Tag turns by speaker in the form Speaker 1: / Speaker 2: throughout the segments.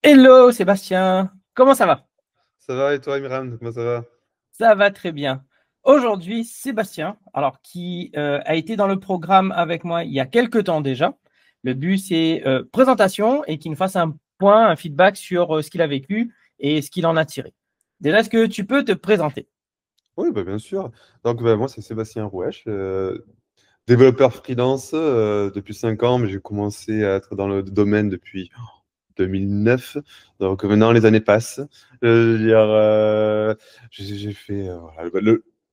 Speaker 1: Hello Sébastien, comment ça va?
Speaker 2: Ça va et toi, Imran? Comment ça va?
Speaker 1: Ça va très bien. Aujourd'hui, Sébastien, alors qui a été dans le programme avec moi il y a quelques temps déjà. Le but, c'est présentation et qu'il nous fasse un point, un feedback sur ce qu'il a vécu et ce qu'il en a tiré. Déjà, est-ce que tu peux te présenter?
Speaker 2: Oui, bah, bien sûr. Donc, moi, c'est Sébastien Rouèche, développeur freelance depuis 5 ans, mais j'ai commencé à être dans le domaine depuis 2009. Donc, maintenant, les années passent. Je veux dire, j'ai fait voilà,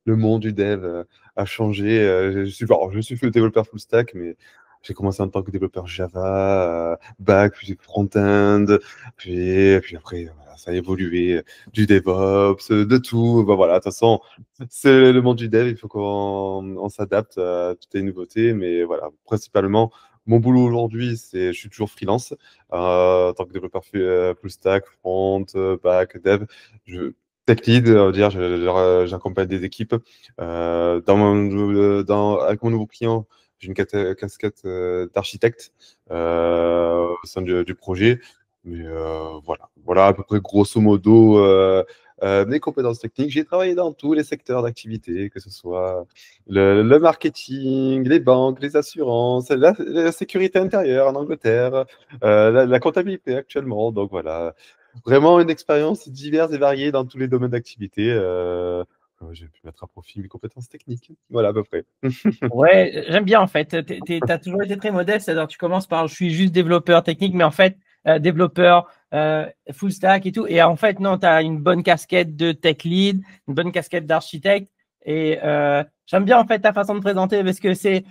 Speaker 2: le monde du dev a changé. Je suis développeur full stack, mais j'ai commencé en tant que développeur Java, back, puis front-end, puis après, voilà, ça a évolué, du DevOps, de tout. Bah, voilà, de toute façon, c'est le monde du dev, il faut qu'on s'adapte à toutes les nouveautés, mais voilà, principalement, mon boulot aujourd'hui, je suis toujours freelance en tant que développeur full stack, front, back, dev. Je, tech lead, dire, j'accompagne des équipes. Avec mon nouveau client, j'ai une casquette d'architecte au sein du projet. Mais voilà à peu près grosso modo mes compétences techniques. J'ai travaillé dans tous les secteurs d'activité, que ce soit le marketing, les banques, les assurances, la sécurité intérieure en Angleterre, la comptabilité actuellement. Donc voilà, vraiment une expérience diverse et variée dans tous les domaines d'activité. J'ai pu mettre à profit mes compétences techniques. Voilà à peu près.
Speaker 1: Ouais, j'aime bien en fait. Tu as toujours été très modeste, c'est-à-dire tu commences par je suis juste développeur technique, mais en fait, développeur full stack et tout. Et en fait, non, tu as une bonne casquette de tech lead, une bonne casquette d'architecte. Et j'aime bien en fait ta façon de présenter parce que c'est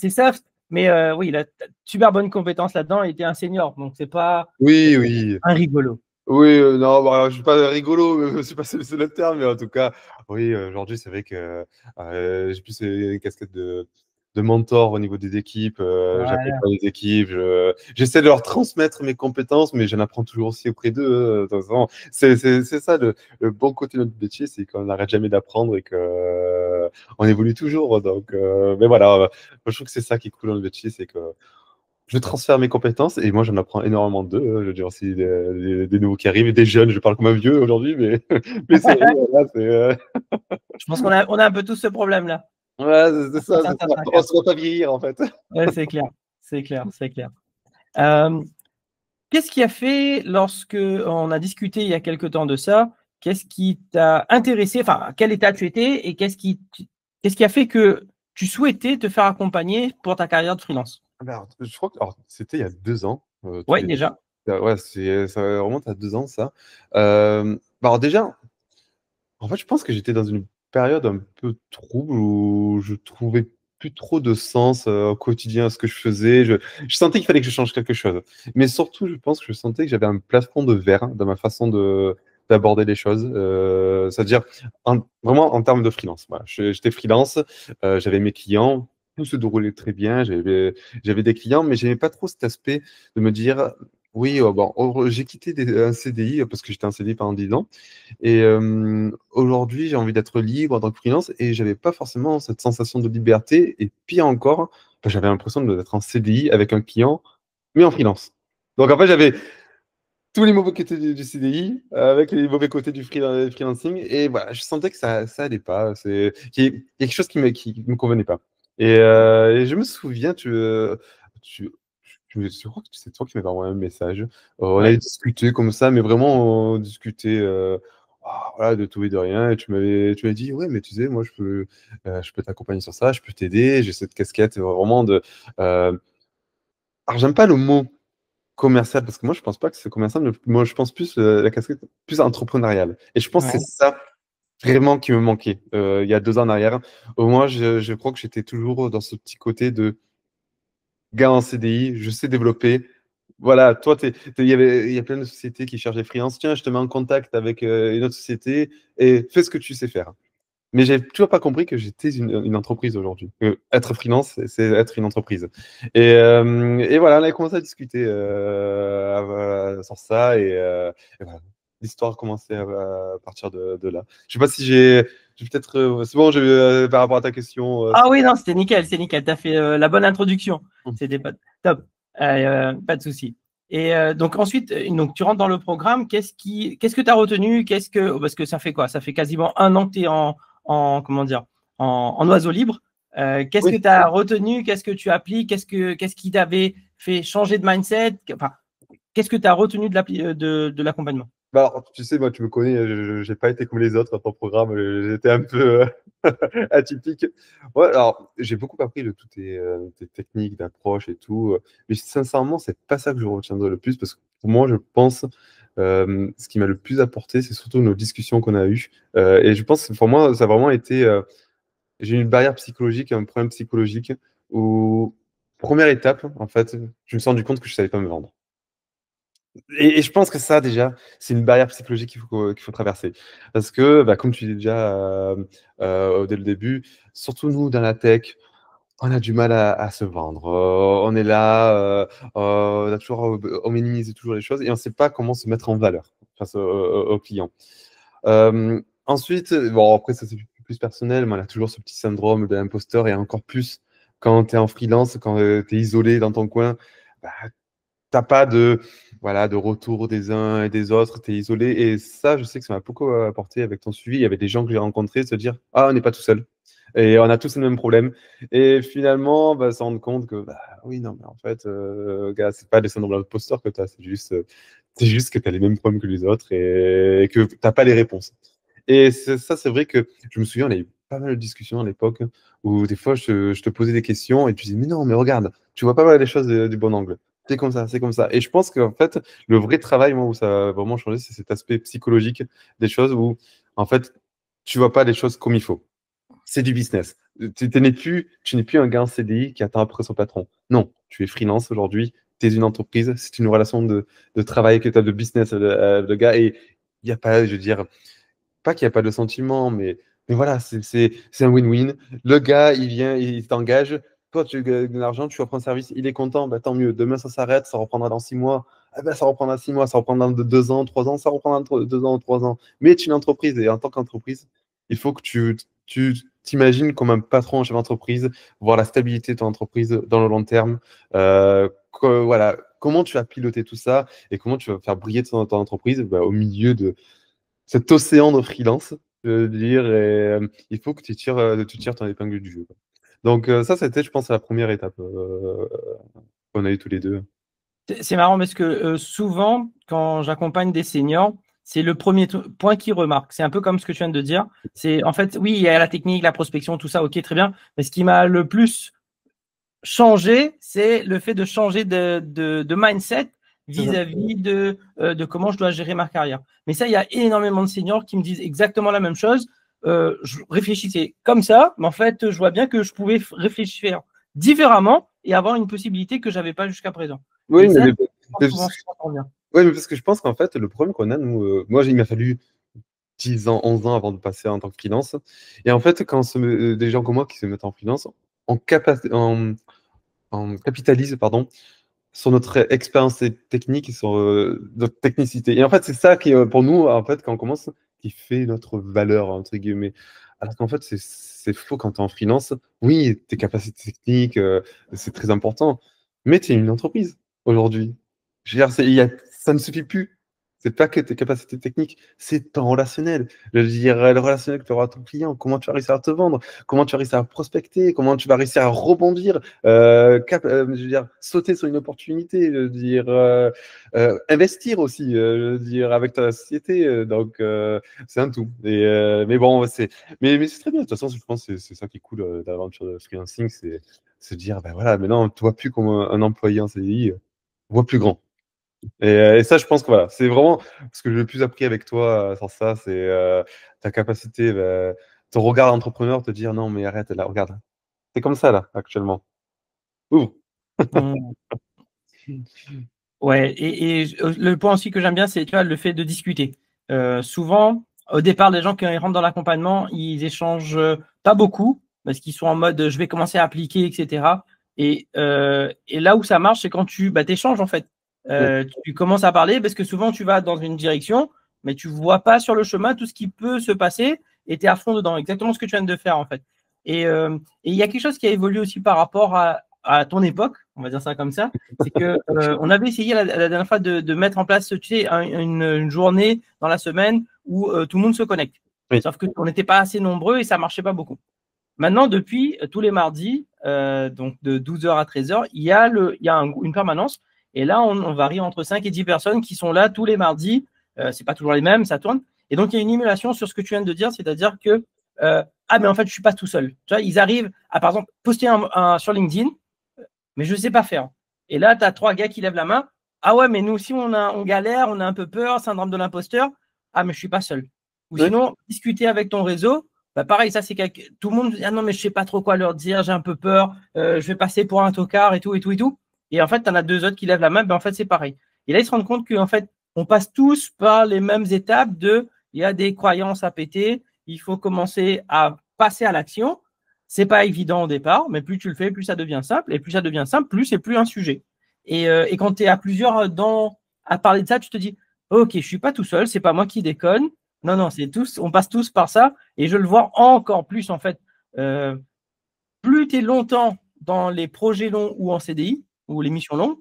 Speaker 1: soft, mais oui, tu as super bonne compétence là-dedans et tu es un senior, donc c'est pas
Speaker 2: Oui, oui.
Speaker 1: un rigolo.
Speaker 2: Oui, non, bah, je suis pas rigolo, c'est pas c'est le terme, mais en tout cas, oui, aujourd'hui, c'est vrai que j'ai plus une casquette de mentor au niveau des équipes.
Speaker 1: Voilà.
Speaker 2: J'accompagne les équipes, j'essaie de leur transmettre mes compétences, mais j'en apprends toujours aussi auprès d'eux. De toute façon, c'est ça le bon côté de notre métier, c'est qu'on n'arrête jamais d'apprendre et que on évolue toujours. Donc, mais voilà, je trouve que c'est ça qui est cool dans le métier, c'est que je transfère mes compétences et moi j'en apprends énormément d'eux. Je veux dire aussi des nouveaux qui arrivent, des jeunes, je parle comme un vieux aujourd'hui, mais, mais c'est vrai, voilà,
Speaker 1: Je pense qu'on a un peu tous ce problème-là.
Speaker 2: ouais, c'est
Speaker 1: Dans
Speaker 2: ça, c'est ça.
Speaker 1: certains
Speaker 2: On
Speaker 1: cas.
Speaker 2: se voit pas vieillir en fait.
Speaker 1: Ouais, c'est clair. C'est clair, c'est clair. Euh, Qu'est-ce qui a fait, lorsque on a discuté il y a quelque temps de ça, qu'est-ce qui t'a intéressé, enfin, à quel état tu étais et qu'est-ce qui a fait que tu souhaitais te faire accompagner pour ta carrière de freelance?
Speaker 2: Ah ben, alors, je crois que alors, c'était il y a 2 ans, tout
Speaker 1: Ouais,
Speaker 2: début.
Speaker 1: déjà.
Speaker 2: Ouais, ça remonte à 2 ans ça. Alors déjà, en fait, je pense que j'étais dans une période un peu trouble où je trouvais plus trop de sens au quotidien à ce que je faisais. Je sentais qu'il fallait que je change quelque chose. Mais surtout, je pense que je sentais que j'avais un plafond de verre dans ma façon d'aborder les choses. C'est-à-dire vraiment en termes de freelance. Voilà. J'étais freelance, j'avais mes clients, tout se déroulait très bien. J'avais des clients, mais j'aimais pas trop cet aspect de me dire, oui, bon, j'ai quitté un CDI parce que j'étais en CDI pendant 10 ans. Et aujourd'hui, j'ai envie d'être libre en tant que freelance et j'avais pas forcément cette sensation de liberté. Et pire encore, bah, j'avais l'impression d'être en CDI avec un client, mais en freelance. Donc en fait, j'avais tous les mauvais côtés du CDI avec les mauvais côtés du freelancing. Et voilà, je sentais que ça allait pas. C'est quelque chose qui me convenait pas. Et je me souviens, tu, je crois que c'est toi qui m'avais envoyé un message. On avait
Speaker 1: Ouais.
Speaker 2: discuté comme ça, mais vraiment on discutait voilà, de tout et de rien. Et tu m'avais dit, ouais, mais tu sais, moi, je peux t'accompagner sur ça, je peux t'aider. J'ai cette casquette vraiment de. euh, Alors, j'aime pas le mot commercial parce que moi, je pense pas que c'est commercial, mais moi, je pense plus la casquette plus entrepreneuriale. Et je pense que c'est
Speaker 1: Ouais.
Speaker 2: ça vraiment qui me manquait il y a 2 ans en arrière. Au moins, je crois que j'étais toujours dans ce petit côté de gars en CDI, je sais développer. Voilà, toi, il y a plein de sociétés qui cherchent des freelances. Tiens, je te mets en contact avec une autre société et fais ce que tu sais faire. Mais j'ai toujours pas compris que j'étais une entreprise aujourd'hui. Être freelance, c'est être une entreprise. Et voilà, on a commencé à discuter sur ça et voilà. L'histoire a commencé à partir de là. Je sais pas si j'ai peut-être. C'est bon, par rapport à ta question.
Speaker 1: Ah oui, non, c'était nickel, c'est nickel. Tu as fait la bonne introduction. C'était pas top. Pas de souci. Et donc ensuite, donc, tu rentres dans le programme. Qu'est-ce que tu as retenu? Parce que ça fait quoi? Ça fait quasiment un an que tu es comment dire, en oiseau libre. Qu'est-ce que
Speaker 2: Oui.
Speaker 1: tu as retenu? Qu'est-ce que tu appliques? Qu'est-ce qui t'avait fait changer de mindset? Enfin, qu'est-ce que tu as retenu de l'accompagnement?
Speaker 2: Bah, alors, tu sais, moi, tu me connais, je n'ai pas été comme les autres dans ton programme, j'étais un peu atypique. Ouais, alors, j'ai beaucoup appris de toutes tes techniques d'approche et tout, mais sincèrement, c'est pas ça que je retiendrai le plus, parce que pour moi, je pense, ce qui m'a le plus apporté, c'est surtout nos discussions qu'on a eues. Et je pense que pour moi, ça a vraiment été, j'ai eu une barrière psychologique, un problème psychologique, où, première étape, en fait, je me suis rendu compte que je savais pas me vendre. Et je pense que ça, déjà, c'est une barrière psychologique qu'il faut traverser. Parce que, bah, comme tu dis déjà dès le début, surtout nous, dans la tech, on a du mal à se vendre. On est là, on minimise toujours les choses et on ne sait pas comment se mettre en valeur face aux clients. Ensuite, bon, après, ça c'est plus personnel, mais on a toujours ce petit syndrome de l'imposteur et encore plus quand tu es en freelance, quand tu es isolé dans ton coin. Bah, t'as pas voilà, de retour des uns et des autres, tu es isolé. Et ça, je sais que ça m'a beaucoup apporté avec ton suivi. Il y avait des gens que j'ai rencontrés, se dire, ah, on n'est pas tout seul. Et on a tous le même problème. Et finalement, bah, se rendre compte que, bah, oui, non, mais en fait, gars, c'est pas des syndromes d'imposteur que tu as, c'est juste que tu as les mêmes problèmes que les autres et que tu n'as pas les réponses. Et ça, c'est vrai que je me souviens, on a eu pas mal de discussions à l'époque où des fois, je te posais des questions et tu disais, mais non, mais regarde, tu vois pas mal les choses du bon angle. C'est comme ça, c'est comme ça. Et je pense qu'en fait, le vrai travail, moi, où ça a vraiment changé, c'est cet aspect psychologique des choses où, en fait, tu vois pas les choses comme il faut. C'est du business. Tu n'es plus un gars en CDI qui attend après son patron. Non, tu es freelance aujourd'hui, tu es une entreprise, c'est une relation de travail que tu as de business de gars. Et il n'y a pas, je veux dire, pas qu'il n'y a pas de sentiment, mais voilà, c'est un win-win. Le gars, il vient, il t'engage. Toi, tu gagnes de l'argent, tu offres un service, il est content, bah, tant mieux. Demain, ça s'arrête, ça reprendra dans 6 mois. Ah ben, ça reprendra 6 mois, ça reprendra dans 2 ans, 3 ans, ça reprendra dans 2 ans, 3 ans. Mais tu es une entreprise et en tant qu'entreprise, il faut que tu t'imagines comme un patron chef d'entreprise, voir la stabilité de ton entreprise dans le long terme. Voilà, comment tu vas piloter tout ça et comment tu vas faire briller ton entreprise bah, au milieu de cet océan de freelance, je veux dire, et il faut que tu tires ton épingle du jeu, quoi. Donc ça, c'était, je pense, la première étape qu'on a eu tous les deux.
Speaker 1: C'est marrant parce que souvent, quand j'accompagne des seniors, c'est le premier point qu'ils remarquent. C'est un peu comme ce que tu viens de dire. C'est en fait, oui, il y a la technique, la prospection, tout ça, ok, très bien. Mais ce qui m'a le plus changé, c'est le fait de changer de mindset
Speaker 2: C'est ça.
Speaker 1: vis-à-vis de comment je dois gérer ma carrière. Mais ça, il y a énormément de seniors qui me disent exactement la même chose. Je réfléchissais comme ça, mais en fait, je vois bien que je pouvais réfléchir différemment et avoir une possibilité que je n'avais pas jusqu'à présent.
Speaker 2: Oui,
Speaker 1: Et ça, souvent, ça revient.
Speaker 2: ouais, mais parce que je pense qu'en fait, le problème qu'on a, nous, moi, il m'a fallu 10 ans, 11 ans avant de passer en tant que freelance. Et en fait, quand des gens comme moi qui se mettent en freelance, on capitalise, pardon, sur notre expérience technique et sur notre technicité. Et en fait, c'est ça qui, pour nous, en fait, quand on commence, qui fait notre valeur, entre guillemets. Alors qu'en fait, c'est faux quand tu es en freelance. Oui, tes capacités techniques, c'est très important. Mais tu es une entreprise aujourd'hui. Je veux dire, ça ne suffit plus. C'est pas que tes capacités techniques, c'est ton relationnel. Je veux dire, le relationnel que tu auras avec ton client, comment tu vas réussir à te vendre, comment tu vas réussir à prospecter, comment tu vas réussir à rebondir, je veux dire, sauter sur une opportunité, je veux dire, investir aussi, je veux dire, avec ta société. Donc, c'est un tout. Mais bon, mais c'est très bien. De toute façon, je pense que c'est ça qui est cool de l'aventure de freelancing, c'est se dire, ben voilà, maintenant, tu vois plus comme un employé en CDI, vois plus grand. Et ça, je pense que voilà, c'est vraiment ce que j'ai le plus appris avec toi sur ça, c'est ta capacité, ton regard d'entrepreneur, te dire non, mais arrête, là, regarde, c'est comme ça, là, actuellement. Ouvre.
Speaker 1: Mm. Ouais, et le point aussi que j'aime bien, c'est tu vois, le fait de discuter. Souvent, au départ, les gens qui rentrent dans l'accompagnement, ils échangent pas beaucoup parce qu'ils sont en mode je vais commencer à appliquer, etc. Et là où ça marche, c'est quand tu échanges en fait. Tu commences à parler parce que souvent tu vas dans une direction, mais tu vois pas sur le chemin tout ce qui peut se passer et tu es à fond dedans. Exactement ce que tu viens de faire en fait. Et il y a quelque chose qui a évolué aussi par rapport à ton époque, on va dire ça comme ça, c'est que on avait essayé la dernière fois de mettre en place, tu sais, une journée dans la semaine où tout le monde se connecte.
Speaker 2: Oui.
Speaker 1: Sauf qu'on n'était pas assez nombreux et ça marchait pas beaucoup. Maintenant, depuis tous les mardis, donc de 12h à 13h, il y a une permanence. Et là, on varie entre 5 et 10 personnes qui sont là tous les mardis. C'est pas toujours les mêmes, ça tourne. Et donc, il y a une émulation sur ce que tu viens de dire, c'est-à-dire que, ah, mais en fait, je suis pas tout seul. Tu vois, ils arrivent à, par exemple, poster sur LinkedIn, mais je sais pas faire. Et là, tu as 3 gars qui lèvent la main. Ah ouais, mais nous aussi, on galère, on a un peu peur, syndrome de l'imposteur. Ah, mais je suis pas seul. Ou
Speaker 2: Oui.
Speaker 1: sinon, discuter avec ton réseau. Bah pareil, ça c'est tout le monde dit ah non mais je sais pas trop quoi leur dire, j'ai un peu peur, je vais passer pour un tocard et tout et tout et tout. Et en fait, tu en as 2 autres qui lèvent la main, ben en fait c'est pareil. Et là ils se rendent compte qu'en fait on passe tous par les mêmes étapes il y a des croyances à péter, il faut commencer à passer à l'action. C'est pas évident au départ, mais plus tu le fais, plus ça devient simple, et plus ça devient simple, plus c'est plus un sujet. Et quand tu es à plusieurs à parler de ça, tu te dis ok, je suis pas tout seul, c'est pas moi qui déconne. Non, non, c'est tous, on passe tous par ça. Et je le vois encore plus, en fait. Plus tu es longtemps dans les projets longs ou en CDI, ou les missions longues,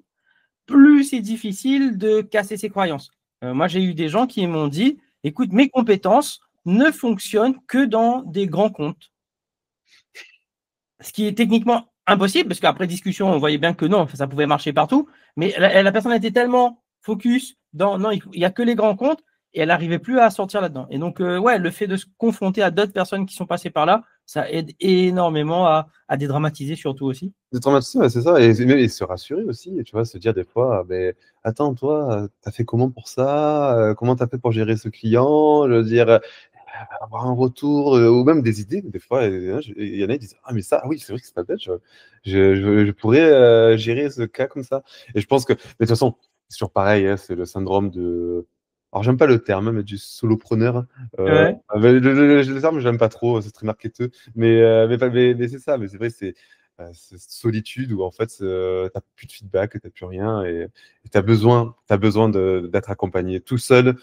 Speaker 1: plus c'est difficile de casser ses croyances. Moi, j'ai eu des gens qui m'ont dit, écoute, mes compétences ne fonctionnent que dans des grands comptes. Ce qui est techniquement impossible, parce qu'après discussion, on voyait bien que non, ça pouvait marcher partout. Mais la personne était tellement focus dans non, il n'y a que les grands comptes et elle n'arrivait plus à sortir là-dedans. Et donc, ouais, le fait de se confronter à d'autres personnes qui sont passées par là, ça aide énormément à dédramatiser surtout aussi.
Speaker 2: De traumatiser, ouais, c'est ça. Et se rassurer aussi, tu vois, se dire des fois, ben, attends, toi, t'as fait comment pour ça? Comment t'as fait pour gérer ce client? Je veux dire, avoir un retour ou même des idées. Des fois, il y en a qui disent, ah, mais ça, ah oui, c'est vrai que c'est pas bête. Je pourrais gérer ce cas comme ça. Et je pense que, mais de toute façon, c'est toujours pareil, hein, c'est le syndrome de. Alors, j'aime pas le terme, mais du solopreneur.
Speaker 1: Ouais.
Speaker 2: Le terme, j'aime pas trop, c'est très marketeux. Mais c'est ça, mais c'est vrai, c'est cette solitude où en fait, t'as plus de feedback, t'as plus rien et t'as besoin d'être accompagné. Tout seul,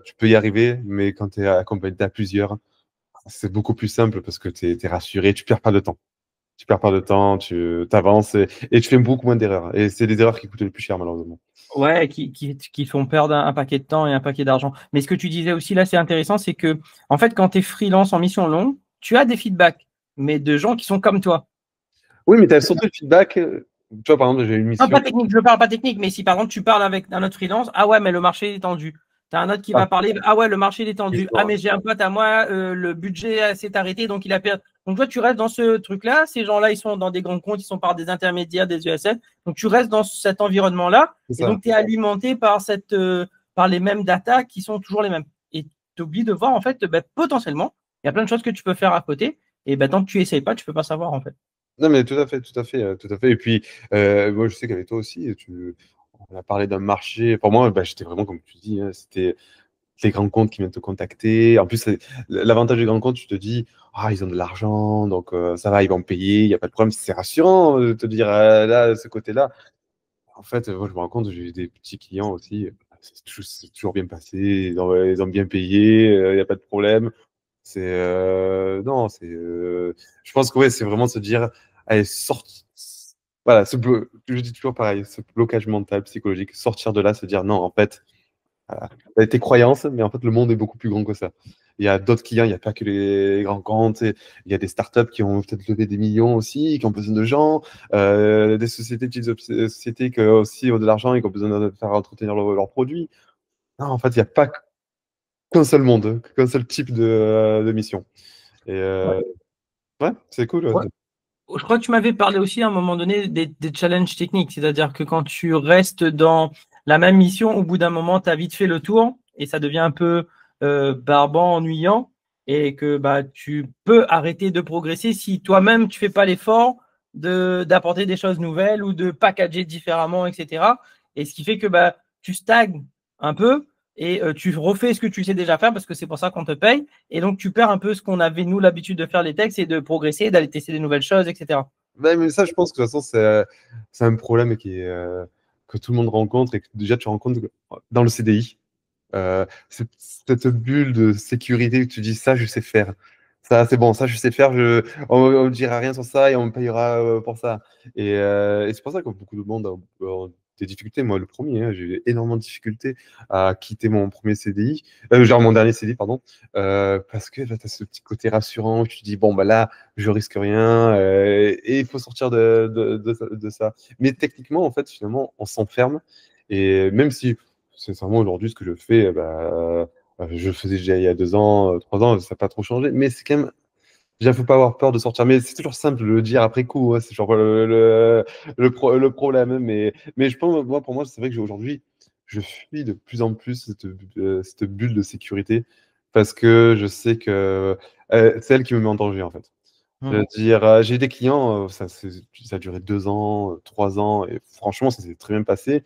Speaker 2: tu peux y arriver, mais quand tu es accompagné à plusieurs, c'est beaucoup plus simple parce que tu es rassuré, tu perds pas de temps. Tu perds pas de temps, tu avances et tu fais beaucoup moins d'erreurs. Et c'est les erreurs qui coûtent le plus cher, malheureusement.
Speaker 1: Ouais, qui font perdre un paquet de temps et un paquet d'argent. Mais ce que tu disais aussi là, c'est intéressant, c'est que en fait, quand tu es freelance en mission longue, tu as des feedbacks, mais de gens qui sont comme toi.
Speaker 2: Oui, mais tu as surtout le feedback. Tu vois, par exemple, j'ai une
Speaker 1: Non,
Speaker 2: mission.
Speaker 1: pas technique, je ne parle pas technique, mais si par exemple tu parles avec un autre freelance, ah ouais, mais le marché est tendu. Tu as un autre qui
Speaker 2: Ah,
Speaker 1: va parler, ah ouais, le marché est tendu. Ah,
Speaker 2: d'accord.
Speaker 1: mais j'ai un pote à moi, le budget s'est arrêté, donc il a perdu. Donc toi, tu restes dans ce truc-là. Ces gens-là, ils sont dans des grands comptes, ils sont par des intermédiaires, des ESN. Donc tu restes dans cet environnement-là,
Speaker 2: C'est
Speaker 1: et
Speaker 2: ça.
Speaker 1: donc tu es alimenté par les mêmes datas qui sont toujours les mêmes. Et tu oublies de voir, en fait, ben, potentiellement, il y a plein de choses que tu peux faire à côté. Et ben, tant que tu essayes pas, tu peux pas savoir, en fait.
Speaker 2: Non, mais tout à fait, tout à fait, tout à fait. Et puis, moi, je sais qu'avec toi aussi, on a parlé d'un marché. Pour moi, bah, j'étais vraiment, comme tu dis, hein, c'était les grands comptes qui viennent te contacter. En plus, l'avantage des grands comptes, tu te dis, ah, ils ont de l'argent, donc ça va, ils vont payer, il n'y a pas de problème. C'est rassurant de te dire, là, ce côté-là. En fait, moi, je me rends compte, j'ai eu des petits clients aussi. C'est toujours bien passé, ils ont bien payé, il n'y a pas de problème. Non, je pense que ouais, c'est vraiment se dire, allez, voilà, je dis toujours pareil, ce blocage mental, psychologique, sortir de là, se dire non, en fait, voilà, t'as tes croyances, mais en fait, le monde est beaucoup plus grand que ça. Il y a d'autres clients, il n'y a pas que les grands comptes, il y a des startups qui ont peut-être levé des millions aussi, qui ont besoin de gens, des sociétés, petites sociétés qui aussi ont de l'argent et qui ont besoin de faire entretenir leurs produits. Non, en fait, il n'y a pas qu'un seul monde, qu'un seul type de mission. Et
Speaker 1: Ouais.
Speaker 2: ouais, c'est cool.
Speaker 1: Ouais. Je crois que tu m'avais parlé aussi à un moment donné des challenges techniques, c'est-à-dire que quand tu restes dans la même mission, au bout d'un moment, tu as vite fait le tour et ça devient un peu barbant, ennuyant et que bah, tu peux arrêter de progresser si toi-même tu fais pas l'effort d'apporter des choses nouvelles ou de packager différemment, etc. Et ce qui fait que bah, tu stagnes un peu et tu refais ce que tu sais déjà faire parce que c'est pour ça qu'on te paye. Et donc, tu perds un peu ce qu'on avait, nous, l'habitude de faire les textes et de progresser, d'aller tester des nouvelles choses, etc.
Speaker 2: Mais ça, je pense que de toute façon, c'est un problème que tout le monde rencontre et que déjà tu rencontres dans le CDI. Cette bulle de sécurité où tu dis ça, je sais faire. Ça, c'est bon, ça, je sais faire. On ne dira rien sur ça et on me payera pour ça. Et c'est pour ça que beaucoup de monde a des difficultés. Moi, le premier, hein, j'ai eu énormément de difficultés à quitter mon premier CDI, genre mon dernier CDI, pardon, parce que tu as ce petit côté rassurant où tu te dis, bon, bah là, je risque rien et il faut sortir de ça. Mais techniquement, en fait, finalement, on s'enferme. Et même si, sincèrement, aujourd'hui, ce que je fais, je le faisais déjà il y a 2 ans, 3 ans, ça n'a pas trop changé. Mais c'est quand même. Déjà, faut pas avoir peur de sortir. Mais c'est toujours simple de le dire après coup, hein. C'est genre le problème, hein. Mais je pense, moi, pour moi, c'est vrai que aujourd'hui, je fuis de plus en plus cette bulle de sécurité parce que je sais que c'est elle qui me met en danger, en fait. Je veux dire, j'ai des clients, ça a duré 2 ans, 3 ans, et franchement, ça s'est très bien passé.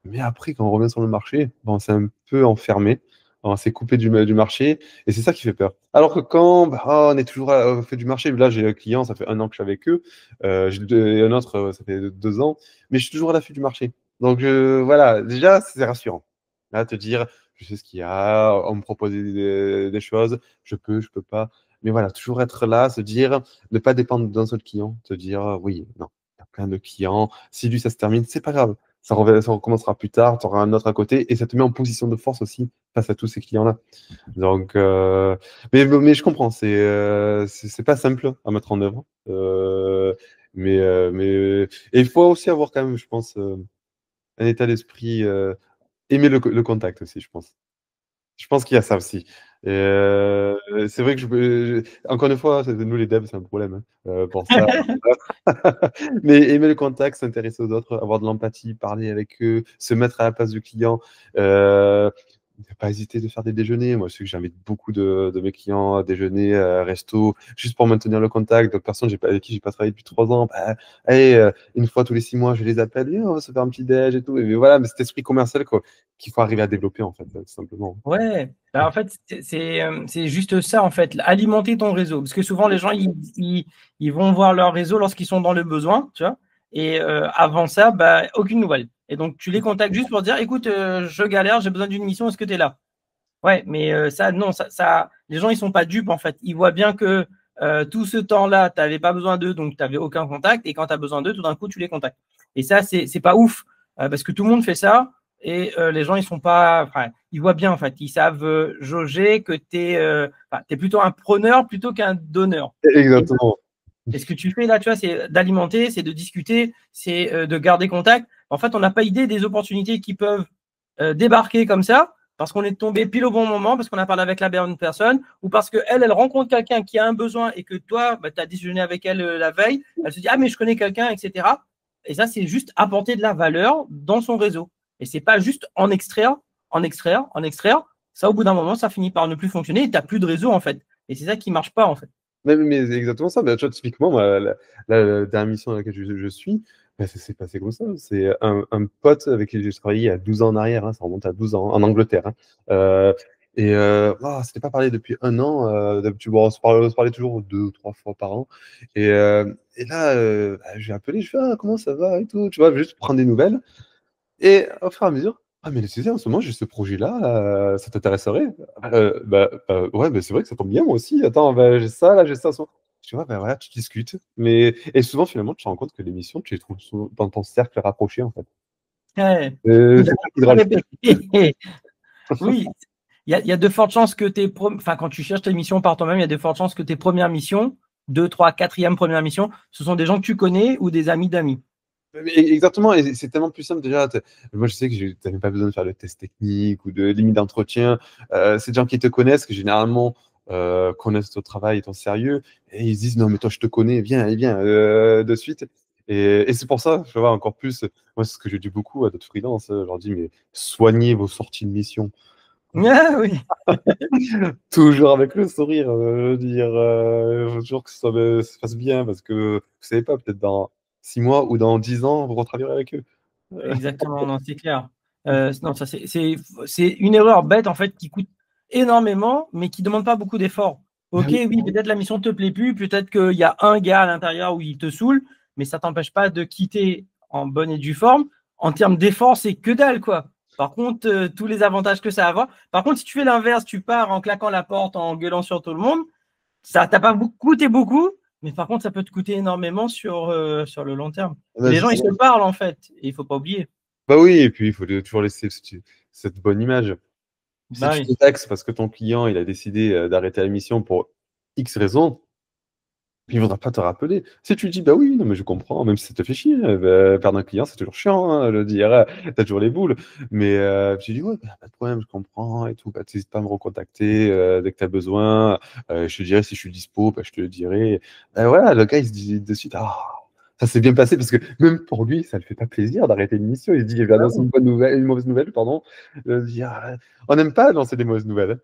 Speaker 2: Mais après, quand on revient sur le marché, ben, on s'est un peu enfermé, on s'est coupé du marché, et c'est ça qui fait peur. Alors que quand on est toujours fait du marché, là j'ai un client, ça fait 1 an que je suis avec eux, et un autre, ça fait 2 ans, mais je suis toujours à l'affût du marché. Donc voilà, déjà c'est rassurant. Là, te dire, je sais ce qu'il y a, on me propose des choses, je peux pas. Mais voilà, toujours être là, se dire, ne pas dépendre d'un seul client, te dire, oui, non, il y a plein de clients, si lui ça se termine, c'est pas grave. Ça recommencera plus tard, tu auras un autre à côté et ça te met en position de force aussi face à tous ces clients-là. Donc, mais je comprends, c'est pas simple à mettre en œuvre. Et il faut aussi avoir quand même, je pense, un état d'esprit, aimer le contact aussi, je pense. Je pense qu'il y a ça aussi. Et c'est vrai que encore une fois, nous les devs, c'est un problème hein, pour ça. Mais aimer le contact, s'intéresser aux autres, avoir de l'empathie, parler avec eux, se mettre à la place du client. Ne pas hésiter de faire des déjeuners. Moi, je sais que j'invite beaucoup de mes clients à déjeuner, resto, juste pour maintenir le contact. D'autres personnes avec qui j'ai pas travaillé depuis 3 ans, allez, une fois tous les 6 mois, je les appelle, viens, on va se faire un petit déj et tout. Et voilà, mais cet esprit commercial quoi, qu'il faut arriver à développer, en fait, tout simplement.
Speaker 1: Ouais, bah, en fait, c'est juste ça, en fait, alimenter ton réseau. Parce que souvent, les gens, ils vont voir leur réseau lorsqu'ils sont dans le besoin, tu vois. Et avant ça, bah, aucune nouvelle. Et donc, tu les contactes juste pour dire, écoute, je galère, j'ai besoin d'une mission, est-ce que tu es là? Ouais, mais ça, non, les gens, ils sont pas dupes, en fait. Ils voient bien que tout ce temps-là, tu n'avais pas besoin d'eux, donc tu n'avais aucun contact. Et quand tu as besoin d'eux, tout d'un coup, tu les contactes. Et ça, c'est pas ouf, parce que tout le monde fait ça. Et les gens, ils sont pas. Enfin, ils voient bien, en fait. Ils savent jauger que tu es plutôt un preneur plutôt qu'un donneur.
Speaker 2: Exactement.
Speaker 1: Et ce que tu fais là, tu vois, c'est d'alimenter, c'est de discuter, c'est de garder contact. En fait, on n'a pas idée des opportunités qui peuvent débarquer comme ça parce qu'on est tombé pile au bon moment, parce qu'on a parlé avec la bonne personne, ou parce qu'elle, elle rencontre quelqu'un qui a un besoin et que toi, bah, tu as déjeuné avec elle la veille, elle se dit, ah, mais je connais quelqu'un, etc. Et ça, c'est juste apporter de la valeur dans son réseau. Et c'est pas juste en extraire, en extraire, en extraire. Ça, au bout d'un moment, ça finit par ne plus fonctionner et tu n'as plus de réseau, en fait. Et c'est ça qui marche pas, en fait.
Speaker 2: Mais c'est exactement ça. Tu vois, typiquement, moi, la dernière mission à laquelle je suis, ça s'est passé comme ça. C'est un pote avec qui j'ai travaillé il y a 12 ans en arrière, hein, ça remonte à 12 ans, en Angleterre, hein. C'était pas parlé depuis 1 an. D'habitude, bon, on se parlait toujours 2 ou 3 fois par an. Et là, j'ai appelé, je fais «Ah, comment ça va?» et tout, tu vois, juste prendre des nouvelles. Et au fur et à mesure, «Ah mais tu sais, en ce moment, j'ai ce projet-là, ça t'intéresserait?» Ouais, c'est vrai que ça tombe bien, moi aussi. Attends, j'ai ça, là, j'ai ça. Tu vois, voilà, tu discutes. Et souvent, finalement, tu te rends compte que les missions, tu les trouves dans ton cercle rapproché, en fait.
Speaker 1: Ouais.
Speaker 2: C'est ça qui est drôle.
Speaker 1: Oui, il y a de fortes chances que quand tu cherches tes missions par toi-même, il y a de fortes chances que tes premières missions, 2, 3, quatrième première mission, ce sont des gens que tu connais ou des amis d'amis.
Speaker 2: Exactement, et c'est tellement plus simple déjà. Moi, je sais que tu n'as même pas besoin de faire de tests techniques ou de limite d'entretien. C'est des gens qui te connaissent, qui généralement connaissent ton travail et ton sérieux, et ils se disent non, mais toi, je te connais, viens de suite. Et c'est pour ça, je vois encore plus. Moi, c'est ce que je dis beaucoup à d'autres freelances. Je leur dis, mais soignez vos sorties de mission.
Speaker 1: Ah oui,
Speaker 2: Toujours avec le sourire, je veux dire, faut toujours que ça se passe bien parce que vous savez pas, peut-être dans 6 mois ou dans 10 ans, vous retravaillerez avec eux.
Speaker 1: exactement, non, c'est clair. Non, ça, c'est une erreur bête, en fait, qui coûte énormément, mais qui ne demande pas beaucoup d'efforts.
Speaker 2: Ah
Speaker 1: Ok,
Speaker 2: oui.
Speaker 1: oui, peut-être la mission ne te plaît plus, peut-être qu'il y a un gars à l'intérieur où il te saoule, mais ça ne t'empêche pas de quitter en bonne et due forme. En termes d'efforts, c'est que dalle, quoi. Par contre, tous les avantages que ça a à avoir. Par contre, si tu fais l'inverse, tu pars en claquant la porte, en gueulant sur tout le monde, ça t'a pas coûté beaucoup, mais par contre, ça peut te coûter énormément sur le long terme. Et
Speaker 2: Bah,
Speaker 1: les gens, ils se parlent, en fait. Et il faut pas oublier.
Speaker 2: bah oui, et puis il faut toujours laisser cette bonne image. Si
Speaker 1: Bah
Speaker 2: tu
Speaker 1: oui.
Speaker 2: te taxes parce que ton client il a décidé d'arrêter la mission pour X raison, il ne voudra pas te rappeler. Si tu dis, bah oui, non, mais je comprends, même si ça te fait chier, perdre un client, c'est toujours chiant, hein, le dire, t'as toujours les boules. Mais tu dis, ouais, bah, pas de problème, je comprends et tout, bah, n'hésite pas à me recontacter dès que tu as besoin. Je te dirai si je suis dispo, bah, je te le dirai. Voilà, le gars, il se dit de suite, ah, ça s'est bien passé parce que même pour lui, ça ne le fait pas plaisir d'arrêter une mission. Il se dit, il va
Speaker 1: Ah
Speaker 2: annoncer
Speaker 1: oui.
Speaker 2: une bonne nouvelle, une mauvaise nouvelle, pardon. Dire, on n'aime pas annoncer des mauvaises nouvelles.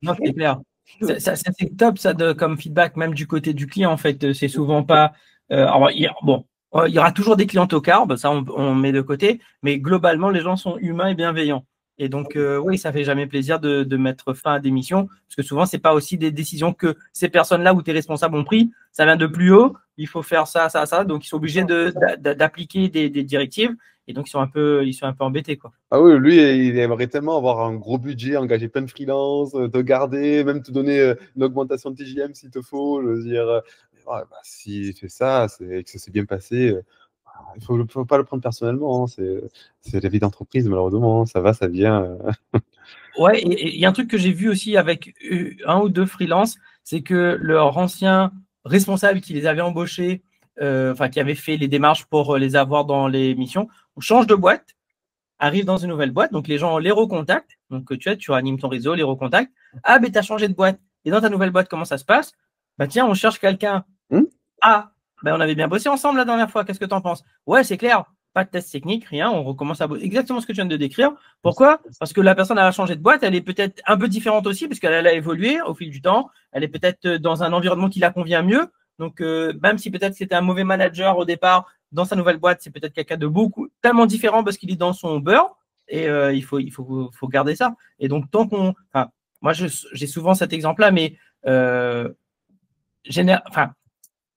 Speaker 1: Non, c'est clair. C'est top, ça, comme feedback, même du côté du client, en fait. C'est souvent pas. Alors, bon, il y aura toujours des clients tocards, ça, on met de côté, mais globalement, les gens sont humains et bienveillants. Et donc, oui, ça fait jamais plaisir de mettre fin à des missions, parce que souvent, c'est pas aussi des décisions que ces personnes-là où tu es responsable ont pris. Ça vient de plus haut, il faut faire ça, ça, ça. Donc, ils sont obligés d'appliquer des directives, et donc, ils sont un peu embêtés, quoi.
Speaker 2: Ah oui, lui, il aimerait tellement avoir un gros budget, engager plein de freelance, te garder, même te donner une augmentation de TJM s'il te faut. Je veux dire, ouais, bah, s'il fait ça, c'est que ça s'est bien passé. Il faut pas le prendre personnellement, hein, c'est la vie d'entreprise, malheureusement, hein. Ça va, ça vient.
Speaker 1: Ouais, et il y a un truc que j'ai vu aussi avec un ou deux freelances, c'est que leur ancien responsable qui les avait embauchés, enfin qui avait fait les démarches pour les avoir dans les missions, change de boîte, arrive dans une nouvelle boîte, donc les gens les recontactent, donc tu vois, tu animes ton réseau, les recontacts. Ah, ben tu as changé de boîte. Et dans ta nouvelle boîte, comment ça se passe? Bah tiens, on cherche quelqu'un.
Speaker 2: Hmm.
Speaker 1: Ah, ben on avait bien bossé ensemble la dernière fois, qu'est-ce que tu en penses? Ouais, c'est clair, pas de test technique, rien, on recommence à bosser. Exactement ce que tu viens de décrire. Pourquoi? Parce que la personne a changé de boîte, elle est peut-être un peu différente aussi, parce qu'elle a évolué au fil du temps, elle est peut-être dans un environnement qui la convient mieux. Donc, même si peut-être c'était un mauvais manager au départ, dans sa nouvelle boîte, c'est peut-être quelqu'un de beaucoup, tellement différent parce qu'il est dans son beurre, et faut garder ça. Et donc, tant qu'on. Enfin, moi, j'ai souvent cet exemple-là, mais enfin,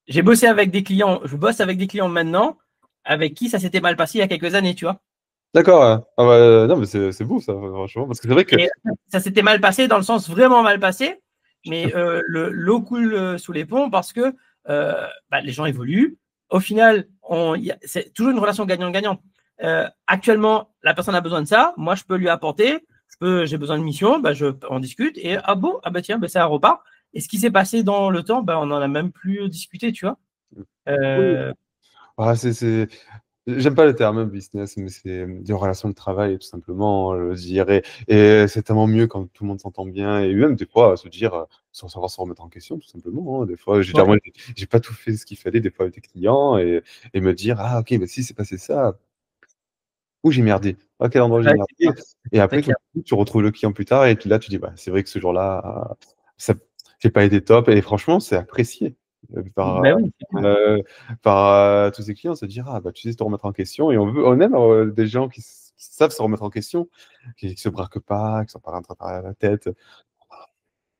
Speaker 1: j'ai bossé avec des clients, je bosse avec des clients maintenant, avec qui ça s'était mal passé il y a quelques années, tu vois.
Speaker 2: D'accord. Ah bah, non, mais c'est beau, ça, franchement, parce que c'est vrai que.
Speaker 1: Et ça s'était mal passé dans le sens vraiment mal passé, mais l'eau coule sous les ponts parce que bah, les gens évoluent. Au final, c'est toujours une relation gagnant-gagnant. Actuellement, la personne a besoin de ça, moi je peux lui apporter, j'ai besoin de mission, bah, on discute et ah bon, ah bah tiens, bah, ça repart. Et ce qui s'est passé dans le temps, bah, on n'en a même plus discuté, tu vois.
Speaker 2: Oui.
Speaker 1: Euh,
Speaker 2: Ah, j'aime pas le terme business, mais c'est des relations de travail, tout simplement, je dirais. Et c'est tellement mieux quand tout le monde s'entend bien. Et même des fois, se dire, sans savoir se remettre en question, tout simplement, hein. Des fois, je veux dire,
Speaker 1: ouais,
Speaker 2: moi, j'ai pas tout fait ce qu'il fallait, des fois, avec des clients, et me dire, ah, ok, bah, si c'est passé ça, où j'ai merdé? À quel endroit j'ai
Speaker 1: ouais, c'est
Speaker 2: merdé?
Speaker 1: clair,
Speaker 2: Et
Speaker 1: c'est
Speaker 2: après,
Speaker 1: clair.
Speaker 2: tu retrouves le client plus tard, et puis là, tu dis, bah, c'est vrai que ce jour-là, ça, j'ai pas été top. Et franchement, c'est apprécié par,
Speaker 1: Ben oui, c'est cool.
Speaker 2: tous ces clients, se dire, ah, bah, tu sais te remettre en question. Et on aime des gens qui savent se remettre en question, qui se braquent pas, qui sont pas rentrés par la tête.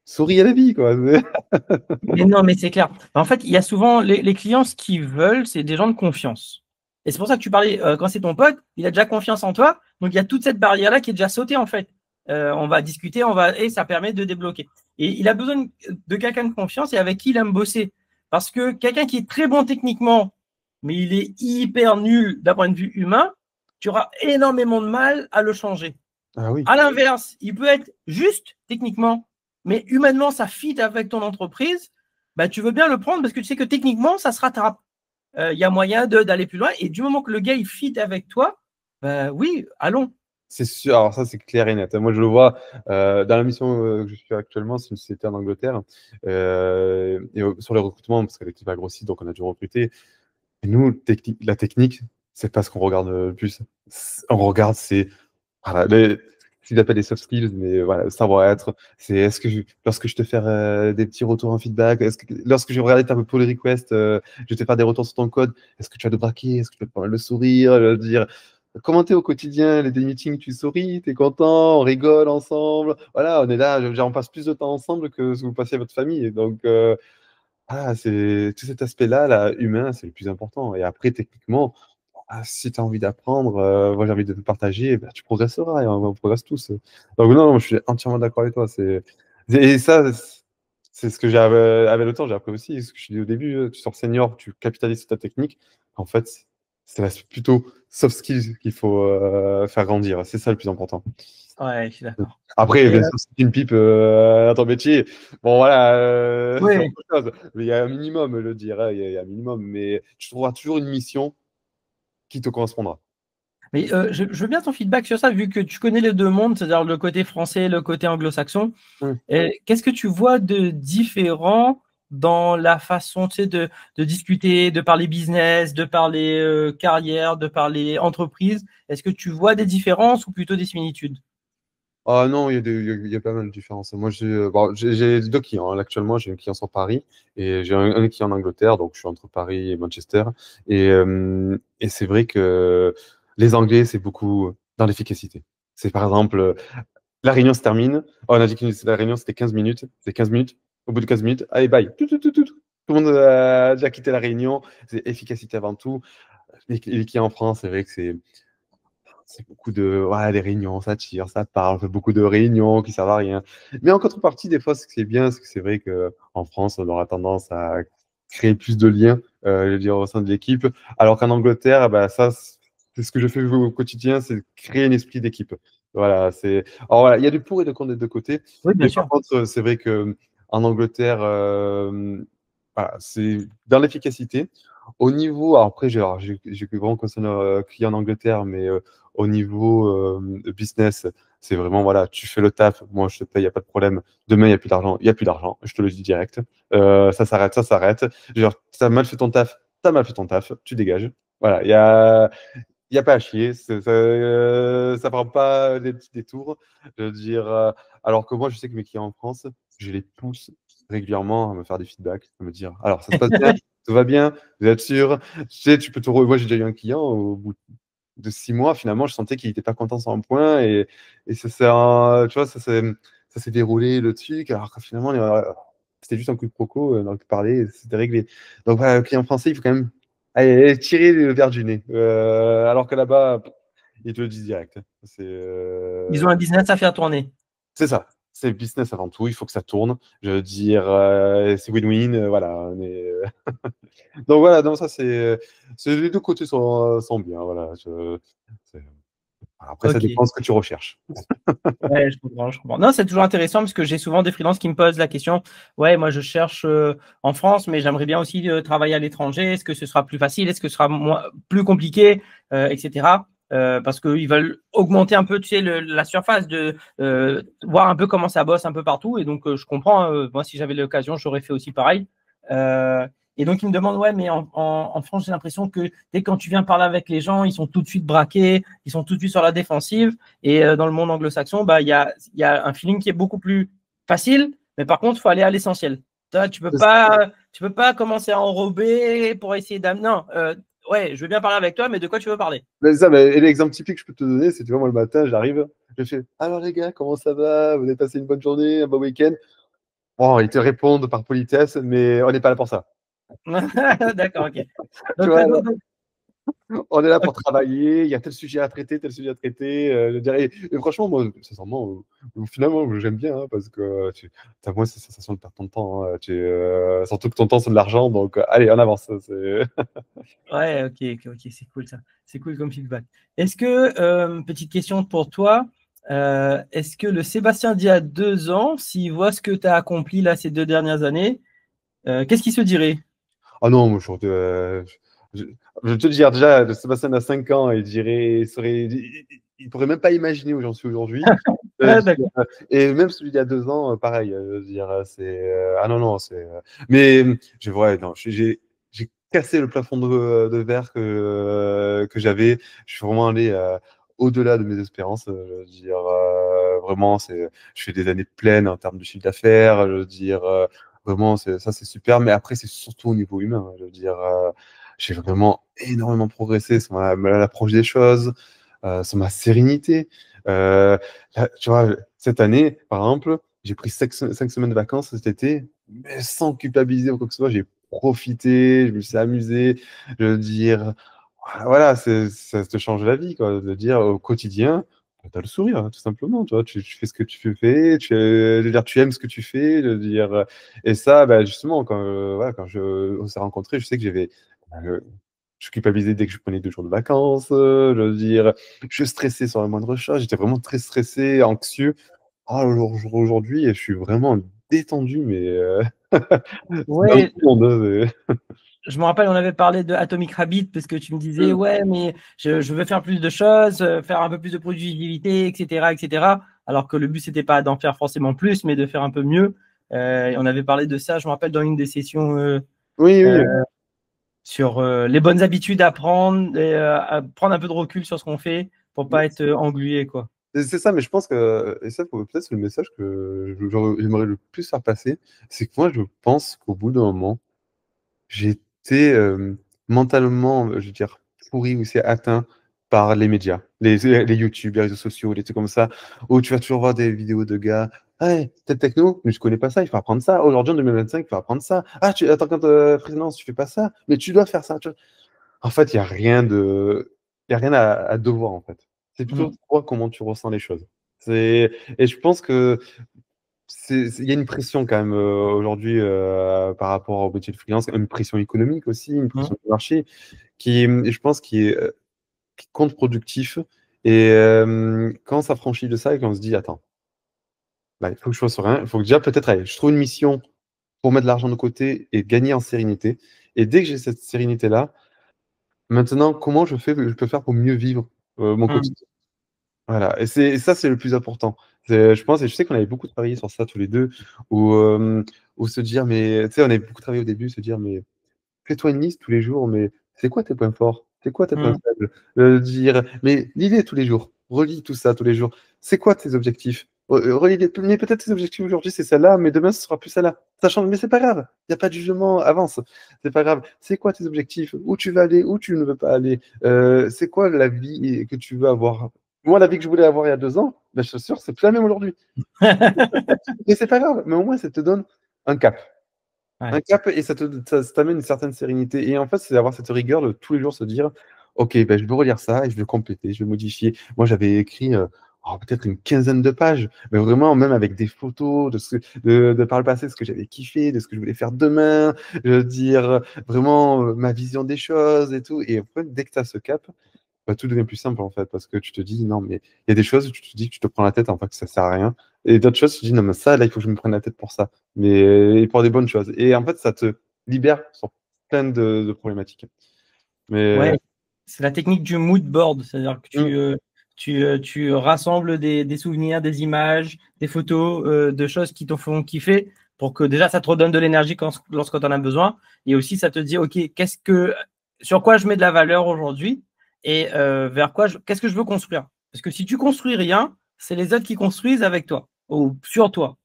Speaker 2: Souris à la vie, quoi.
Speaker 1: Mais non, mais c'est clair. En fait, il y a souvent les clients, ce qu'ils veulent, c'est des gens de confiance. Et c'est pour ça que tu parlais, quand c'est ton pote, il a déjà confiance en toi. Donc, il y a toute cette barrière-là qui est déjà sautée, en fait. On va discuter, et ça permet de débloquer. Et il a besoin de quelqu'un de confiance et avec qui il aime bosser. Parce que quelqu'un qui est très bon techniquement, mais il est hyper nul d'un point de vue humain, tu auras énormément de mal à le changer.
Speaker 2: Ah oui.
Speaker 1: À l'inverse, il peut être juste techniquement, mais humainement, ça fit avec ton entreprise. Bah, tu veux bien le prendre parce que tu sais que techniquement, ça se rattrape. Il y a moyen d'aller plus loin. Et du moment que le gars, il fit avec toi, bah, oui, allons.
Speaker 2: C'est sûr, alors ça c'est clair et net. Moi je le vois dans la mission que je suis actuellement, c'est une société en Angleterre. Sur les recrutements, parce que l'équipe a grossi, donc on a dû recruter. Et nous, la technique, c'est pas ce qu'on regarde le plus. On regarde, c'est voilà, ce qu'ils appellent les soft skills, mais voilà, savoir-être. C'est lorsque je te fais des petits retours en feedback, lorsque je vais regarder ta pull request, je vais te faire des retours sur ton code, est-ce que tu as de braquer, est-ce que tu as pas mal de sourire, dire comment t'es au quotidien, les meetings, tu souris, t'es content, on rigole ensemble. Voilà, on est là, genre, on passe plus de temps ensemble que si vous passiez à votre famille. Donc, c'est tout cet aspect-là, là, humain, c'est le plus important. Et après, techniquement, si tu as envie d'apprendre, moi j'ai envie de te partager, bah, tu progresseras et on progresse tous. Donc non, non, je suis entièrement d'accord avec toi. Et ça, c'est ce que j'ai avec le temps, j'ai appris aussi. Ce que je dis au début, tu sors senior, tu capitalises sur ta technique. En fait, c'est plutôt soft skills qu'il faut faire grandir. C'est ça le plus important.
Speaker 1: Ouais, je suis d'accord.
Speaker 2: Après,
Speaker 1: Et,
Speaker 2: bien sûr, si tu une pipe dans ton métier, bon voilà, c'est
Speaker 1: ouais.
Speaker 2: autre chose. Mais il y a un minimum, je dirais, il y a un minimum. Mais tu trouveras toujours une mission qui te correspondra.
Speaker 1: Mais je veux bien ton feedback sur ça, vu que tu connais les deux mondes, c'est-à-dire le côté français, le côté anglo-saxon.
Speaker 2: Mm.
Speaker 1: Qu'est-ce que tu vois de différent dans la façon, tu sais, de discuter, de parler business, de parler carrière, de parler entreprise? Est-ce que tu vois des différences ou plutôt des similitudes?
Speaker 2: Ah non, il y a pas mal de différences. Moi, j'ai deux clients, hein. Là, actuellement, j'ai un client sur Paris et j'ai un client en Angleterre, donc je suis entre Paris et Manchester. Et c'est vrai que les Anglais, c'est beaucoup dans l'efficacité. C'est par exemple, la réunion se termine. Oh, on a dit que la réunion, c'était 15 minutes. C'est 15 minutes. Au bout de 15 minutes, allez, bye. Tout, tout, tout, tout, tout. Tout le monde a déjà quitté la réunion. C'est efficacité avant tout. Les clients en France, c'est vrai que c'est beaucoup de ouais, des réunions, ça tire, ça parle, on fait beaucoup de réunions qui servent à rien. Mais en contrepartie, des fois, ce que c'est bien, c'est que c'est vrai qu'en France, on aura tendance à créer plus de liens, je veux dire, au sein de l'équipe. Alors qu'en Angleterre, bah, ça, c'est ce que je fais au quotidien, c'est créer un esprit d'équipe. Voilà, c'est. Alors voilà, il y a du pour et du contre des deux côtés.
Speaker 1: Oui, bien
Speaker 2: Mais par
Speaker 1: sûr.
Speaker 2: contre, c'est vrai que en Angleterre, voilà, c'est dans l'efficacité. Au niveau, alors après, j'ai que vraiment conseillé client en Angleterre, mais au niveau business, c'est vraiment, voilà, tu fais le taf, moi je te paye, il n'y a pas de problème. Demain, il n'y a plus d'argent, il n'y a plus d'argent, je te le dis direct. Ça s'arrête, ça s'arrête. Genre, tu as mal fait ton taf, tu as mal fait ton taf, tu dégages. Voilà, il y a pas à chier, ça prend pas des petits détours. Je veux dire, alors que moi, je sais que mes clients en France, je les pousse régulièrement à me faire des feedbacks, à me dire, alors ça se passe bien, tout va bien, vous êtes sûr? Tu sais, tu peux te moi, j'ai déjà eu un client au bout de 6 mois, finalement, je sentais qu'il n'était pas content sur un point et tu vois, ça s'est déroulé le truc, alors que finalement, c'était juste un coup de proco, on aurait pu parler, c'était réglé. Donc voilà, le client français, il faut quand même tirer le verre du nez. Alors que là-bas, ils te le disent direct.
Speaker 1: Ils ont un business à faire tourner.
Speaker 2: C'est ça. C'est business avant tout. Il faut que ça tourne. Je veux dire, c'est win-win. Voilà. Donc voilà, donc ça, les deux côtés sont bien. Voilà. C'est- Après, ça
Speaker 1: Ok.
Speaker 2: dépend de ce que tu recherches.
Speaker 1: Ouais, je comprends, je comprends. Non, c'est toujours intéressant parce que j'ai souvent des freelances qui me posent la question, ouais, moi je cherche en France, mais j'aimerais bien aussi travailler à l'étranger. Est-ce que ce sera plus facile? Est-ce que ce sera plus compliqué? Etc. Parce qu'ils veulent augmenter un peu, tu sais, la surface de voir un peu comment ça bosse un peu partout. Et donc, je comprends, hein, moi, si j'avais l'occasion, j'aurais fait aussi pareil. Euh, et donc, ils me demandent, ouais, mais en France, j'ai l'impression que dès que quand tu viens parler avec les gens, ils sont tout de suite braqués, ils sont tout de suite sur la défensive. Et dans le monde anglo-saxon, bah, il y a un feeling qui est beaucoup plus facile, mais par contre, il faut aller à l'essentiel. Tu peux pas commencer à enrober pour essayer d'amener. Non, ouais, je veux bien parler avec toi, mais de quoi tu veux parler?
Speaker 2: Mais ça, mais, et l'exemple typique que je peux te donner, c'est, tu vois, moi, le matin, j'arrive, je fais, alors les gars, comment ça va? Vous avez passé une bonne journée, un bon week-end? Bon, ils te répondent par politesse, mais on n'est pas là pour ça.
Speaker 1: D'accord, ok.
Speaker 2: Tu
Speaker 1: Donc,
Speaker 2: vois, on est là pour
Speaker 1: ok.
Speaker 2: travailler, il y a tel sujet à traiter, tel sujet à traiter. Je dirais, et franchement, moi, sincèrement, finalement, j'aime bien, hein, parce que moi, c'est sensation de perdre ton temps, hein. Surtout que ton temps, c'est de l'argent, donc allez, on avance.
Speaker 1: Ouais, ok, ok, ok, c'est cool ça. C'est cool comme feedback. Est-ce que, petite question pour toi, est-ce que le Sébastien d'il y a 2 ans, s'il voit ce que tu as accompli là ces 2 dernières années, qu'est-ce qu'il se dirait?
Speaker 2: Ah non, moi, je, je te dire, déjà, le Sébastien a 5 ans, il pourrait même pas imaginer où j'en suis aujourd'hui.
Speaker 1: Ah, d'accord.
Speaker 2: Et même celui d'il y a 2 ans, pareil, je veux dire, ah non, non, mais ouais, non, j'ai cassé le plafond de verre que j'avais. Je suis vraiment allé au-delà de mes espérances. Je veux dire, vraiment, je fais des années pleines en termes de chiffre d'affaires. Je veux dire, vraiment, ça, c'est super. Mais après, c'est surtout au niveau humain, hein. Je veux dire, j'ai vraiment énormément progressé sur l'approche des choses, sur ma sérénité. Euh, Là, tu vois, cette année, par exemple, j'ai pris 5 semaines de vacances cet été, mais sans culpabiliser ou quoi que ce soit. J'ai profité, je me suis amusé. Je veux dire, voilà, ça te change la vie, quoi, de dire au quotidien, tu as le sourire, hein, tout simplement. Tu vois, tu fais ce que tu fais, je veux dire, tu aimes ce que tu fais. Je veux dire, et ça, bah, justement, voilà, quand on s'est rencontrés, je sais que euh, je culpabilisais dès que je prenais 2 jours de vacances. Je veux dire, je stressais sur la moindre chose. J'étais vraiment très stressé, anxieux. Ah, aujourd'hui, je suis vraiment détendu, mais c'est dans
Speaker 1: Ouais,
Speaker 2: le monde, hein,
Speaker 1: je me rappelle, on avait parlé de Atomic Habit parce que tu me disais,
Speaker 2: Mm.
Speaker 1: ouais, mais je veux faire plus de choses, faire un peu plus de productivité, etc., etc. Alors que le but, c'était pas d'en faire forcément plus, mais de faire un peu mieux. Et on avait parlé de ça, je me rappelle, dans une des sessions
Speaker 2: Oui,
Speaker 1: euh,
Speaker 2: oui.
Speaker 1: sur les bonnes habitudes à prendre, et, à prendre un peu de recul sur ce qu'on fait pour pas être englué, quoi.
Speaker 2: C'est ça, mais je pense que, et ça, peut-être, c'est le message que j'aimerais le plus faire passer, c'est que moi, je pense qu'au bout d'un moment, j'étais mentalement, je veux dire, pourri ou c'est atteint par les médias, les YouTube, les réseaux sociaux, les trucs comme ça, où tu vas toujours voir des vidéos de gars. Hey, t'es techno, mais je connais pas ça, il faut apprendre ça. Aujourd'hui, en 2025, il faut apprendre ça. Ah, attends, quand freelance, tu fais pas ça, mais tu dois faire ça. En fait, il y a rien à devoir, en fait. C'est plutôt
Speaker 1: Mm.
Speaker 2: toi comment tu ressens les choses. Et je pense que il y a une pression quand même aujourd'hui par rapport au métier de freelance, une pression économique aussi, une
Speaker 1: Mm.
Speaker 2: pression du marché je pense, qui est contre-productif. Et quand on s'affranchit de ça et qu'on se dit, attends, bah, il faut que je fasse rien, il faut que déjà peut-être, allez, je trouve une mission pour mettre de l'argent de côté et gagner en sérénité. Et dès que j'ai cette sérénité-là, maintenant, comment je peux faire pour mieux vivre mon
Speaker 1: Mm.
Speaker 2: quotidien? Voilà, et ça, c'est le plus important. Je pense, et je sais qu'on avait beaucoup travaillé sur ça tous les deux, où se dire, mais tu sais, on avait beaucoup travaillé au début, se dire, mais fais-toi une liste tous les jours, mais c'est quoi tes points forts? C'est quoi tes points
Speaker 1: Mm.
Speaker 2: faibles? Dire, mais lis-les tous les jours, relis tout ça tous les jours. C'est quoi tes objectifs? Relis-les, mais peut-être tes objectifs aujourd'hui, c'est celle-là, mais demain, ce sera plus celle-là. Ça change, mais c'est pas grave. Il n'y a pas de jugement, avance. C'est pas grave. C'est quoi tes objectifs? Où tu vas aller? Où tu ne veux pas aller? C'est quoi la vie que tu veux avoir? Moi, la vie que je voulais avoir il y a 2 ans, ben, je suis sûr, c'est plus la même aujourd'hui. Mais c'est pas grave, mais au moins, ça te donne un cap. Un
Speaker 1: Ouais.
Speaker 2: cap et ça t'amène une certaine sérénité. Et en fait, c'est d'avoir cette rigueur de tous les jours se dire, OK, ben, je vais relire ça et je vais compléter, je vais modifier. Moi, j'avais écrit peut-être une quinzaine de pages, mais vraiment, même avec des photos de par le passé, ce que j'avais kiffé, de ce que je voulais faire demain, je veux dire vraiment ma vision des choses et tout. Et en fait, dès que tu as ce cap, bah, tout devient plus simple en fait, parce que tu te dis, non, mais il y a des choses où tu te dis que tu te prends la tête, en fait, que ça sert à rien. Et d'autres choses, tu te dis, non, mais ça, là, il faut que je me prenne la tête pour ça. Mais pour des bonnes choses. Et en fait, ça te libère sur plein de problématiques. Mais
Speaker 1: Ouais, c'est la technique du mood board, c'est-à-dire que
Speaker 2: mm,
Speaker 1: tu rassembles des souvenirs, des images, des photos de choses qui t'en font kiffer pour que déjà ça te redonne de l'énergie lorsque tu en as besoin. Et aussi, ça te dit, OK, sur quoi je mets de la valeur aujourd'hui et vers quoi qu'est-ce que je veux construire? Parce que si tu construis rien, c'est les autres qui construisent avec toi ou sur toi.